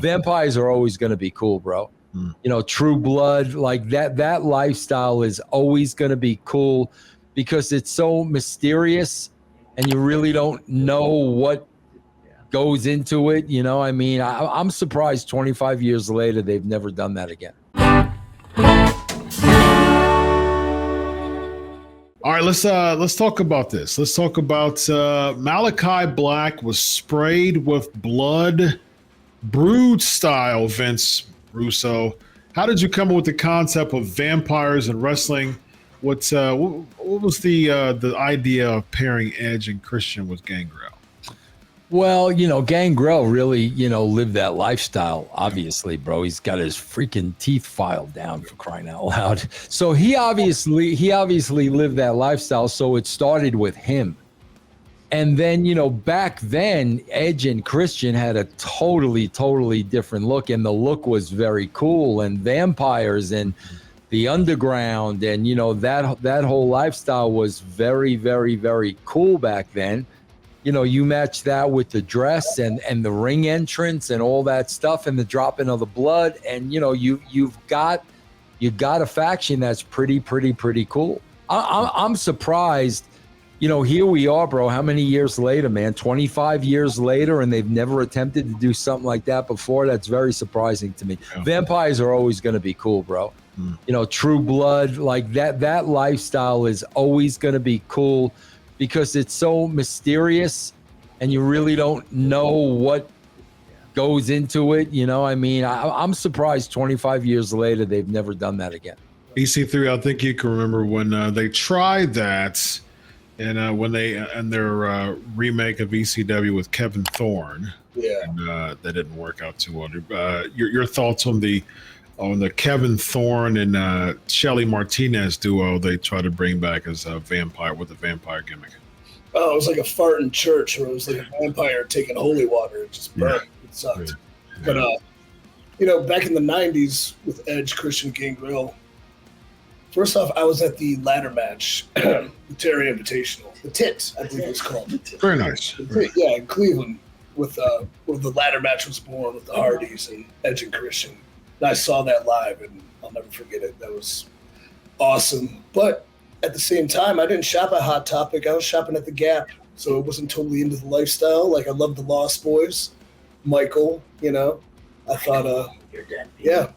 Vampires are always going to be cool, bro. You know, True Blood, like that lifestyle is always going to be cool because it's so mysterious and you really don't know what goes into it. You know, I mean, I'm surprised 25 years later, they've never done that again. All right, let's talk about this. Let's talk about Malakai Black was sprayed with blood, Brood style, Vince Russo. How did you come up with the concept of vampires and wrestling? What was the idea of pairing Edge and Christian with Gangrel? Well, you know, Gangrel really, you know, lived that lifestyle, obviously, bro. He's got his freaking teeth filed down, for crying out loud. So he obviously lived that lifestyle, so it started with him. And then, you know, back then, Edge and Christian had a totally different look, and the look was very cool, and vampires and the underground, and, you know, that whole lifestyle was very cool back then. You know, you match that with the dress and the ring entrance and all that stuff and the dropping of the blood. And, you know, you've got a faction that's pretty cool. I'm surprised, you know, here we are, bro. How many years later, man? 25 years later, and they've never attempted to do something like that before. That's very surprising to me. Yeah. Vampires are always going to be cool, bro. You know, True Blood, like that lifestyle is always going to be cool because it's so mysterious and you really don't know what goes into it. You know, I mean, I'm surprised 25 years later, they've never done that again. EC3, I think you can remember when they tried that and when they and their remake of ECW with Kevin Thorne. Yeah. And, that didn't work out too well. Your thoughts on the Kevin Thorne and Shelly Martinez duo they tried to bring back as a vampire with a vampire gimmick? Oh, it was like a fart in church where it was like a vampire taking holy water. It just burned. Yeah. It sucked. Yeah. But, you know, back in the 90s with Edge, Christian, Gangrel, first off, I was at the ladder match, the Terry Invitational. The Tit, I think it was called. Very nice. Yeah, in Cleveland with where the ladder match was born with the Hardys and Edge and Christian. And I saw that live, and I'll never forget it. That was awesome. But at the same time, I didn't shop at Hot Topic. I was shopping at the Gap, so it wasn't totally into the lifestyle. Like, I love the Lost Boys, Michael, you know. I thought, yeah.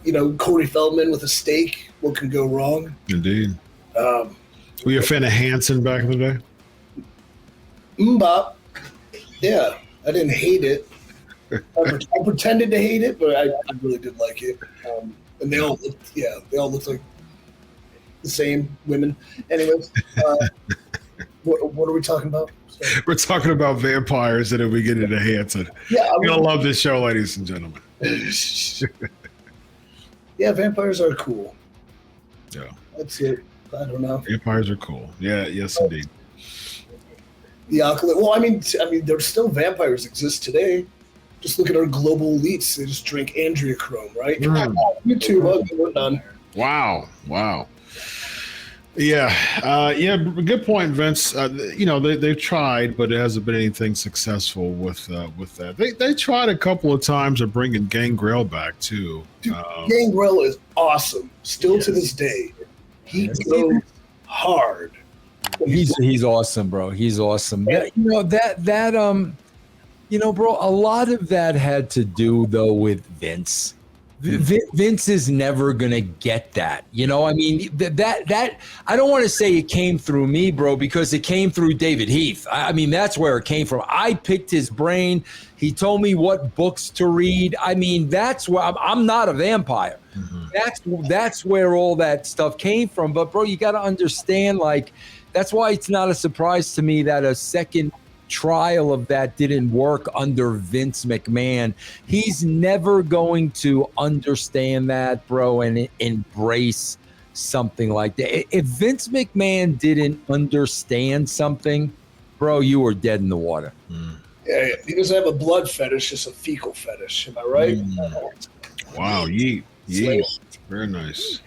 You know, Corey Feldman with a steak. What can go wrong? Indeed. Were you a fan of Hanson back in the day? Mbop. Yeah, I didn't hate it. I pretended to hate it, but I really did like it. And they all looked like the same women. Anyways, what are we talking about? Sorry. We're talking about vampires and then we get into Hanson. Yeah, you're gonna love this show, ladies and gentlemen. Yeah, vampires are cool. Yeah, that's it. I don't know. Vampires are cool. Yeah, yes, indeed. The Oculus. Well, I mean, there's still vampires exist today. Just look at our global elites. They just drink Andreachrome, right? YouTube, okay, we're done. Wow. Yeah, good point, Vince. You know, they've tried, but it hasn't been anything successful with that. They tried a couple of times of bringing Gangrel back, too. Dude, Gangrel is awesome. Still to this day. He goes hard. He's awesome, bro. He's awesome. You know, you know, bro, a lot of that had to do, though, with Vince. Vince is never going to get that. You know, I mean, that I don't want to say it came through me, bro, because it came through David Heath. I mean, that's where it came from. I picked his brain. He told me what books to read. I mean, that's where I'm not a vampire. Mm-hmm. That's where all that stuff came from. But, bro, you got to understand, like, that's why it's not a surprise to me that a second trial of that didn't work under Vince McMahon. He's never going to understand that, bro, and embrace something like that. If Vince McMahon didn't understand something, bro, you were dead in the water. Yeah, he doesn't have a blood fetish, just a fecal fetish. Am I right? Wow, yeet. Very nice.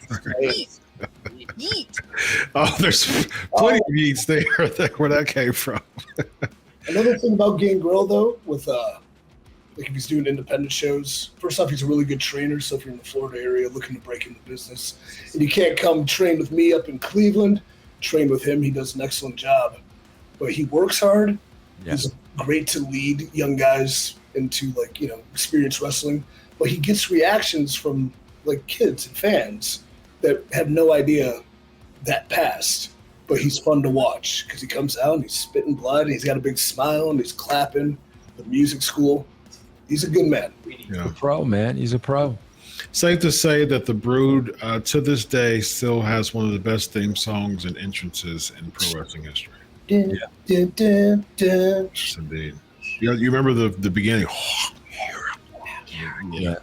Oh, there's plenty of yeets there where that came from. Another thing about Gangrel, though, with Like if he's doing independent shows, first off, he's a really good trainer. So if you're in the Florida area looking to break into business, and you can't come train with me up in Cleveland, train with him. He does an excellent job, but he works hard. Yeah. He's great to lead young guys into like, experienced wrestling, but he gets reactions from like kids and fans that have no idea that passed. But he's fun to watch because he comes out and he's spitting blood. And he's got a big smile and he's clapping. The music school. He's a good man. Yeah. He's a pro, man. He's a pro. Safe to say that the Brood, to this day, still has one of the best theme songs and entrances in pro wrestling history. Yeah. Yes, indeed. You remember the beginning? Yeah.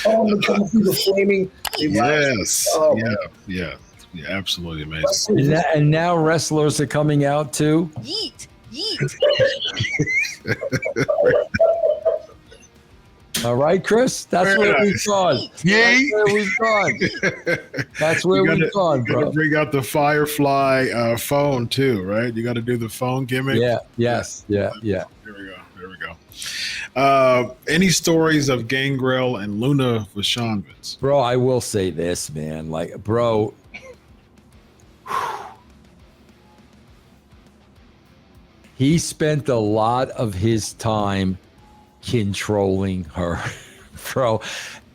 Oh, they're coming through the flaming. Yes. Oh, Yeah, absolutely amazing. And now wrestlers are coming out too. Yeet. Yeet. All right, Chris. That's where we've gone. Yay! That's where we've gone. That's where we've gone, You gotta bro. bring out the Firefly phone too, right? You got to do the phone gimmick. Yeah. Yes. Yeah. Yeah. There we go. Any stories of Gangrel and Luna Vachon, Vince? Bro, I will say this, man. Like, bro. He spent a lot of his time controlling her, bro.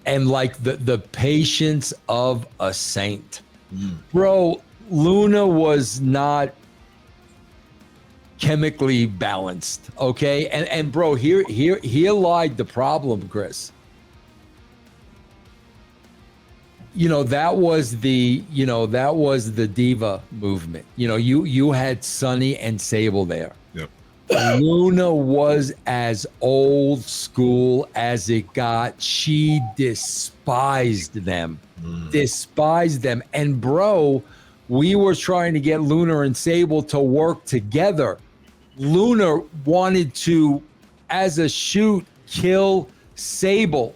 And like the patience of a saint. Bro, Luna was not chemically balanced, okay? And bro, here lied the problem, Chris. That was the diva movement. You had Sunny and Sable there. Yep. Luna was as old school as it got. She despised them. And bro, we were trying to get Luna and Sable to work together. Luna wanted to, as a shoot, kill Sable.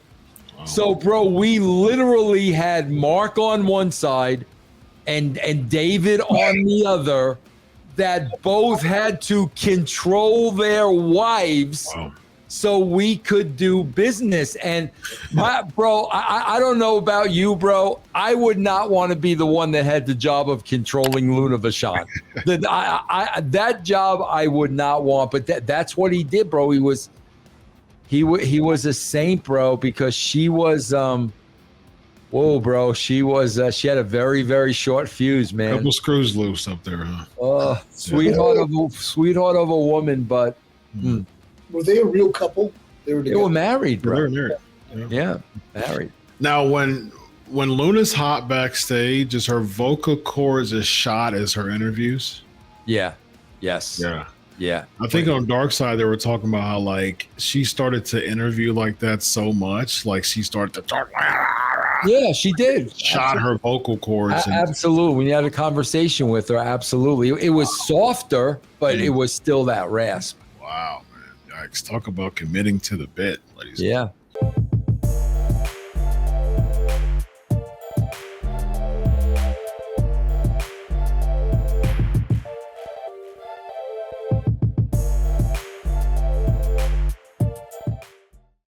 So, bro, we literally had Mark on one side and David on the other that both had to control their wives so we could do business. And, bro, I don't know about you, bro. I would not want to be the one that had the job of controlling Luna Vachon. That job I would not want, but that's what he did, bro. He was a saint, bro, because she was she had a very, very short fuse, man. Couple screws loose up there, huh? Sweetheart of a woman, but Were they a real couple? They were married, bro. They were married. Yeah, married. Now, when Luna's hot backstage, is her vocal cords as shot as her interviews? Yeah. Yes. Yeah. I think on Dark Side they were talking about how like she started to interview like that so much, like she started to talk. Yeah, she did. Shot her vocal cords. Absolutely. When you had a conversation with her, absolutely. It was softer, but it was still that rasp. Wow, man. Yikes. Talk about committing to the bit, ladies. Yeah.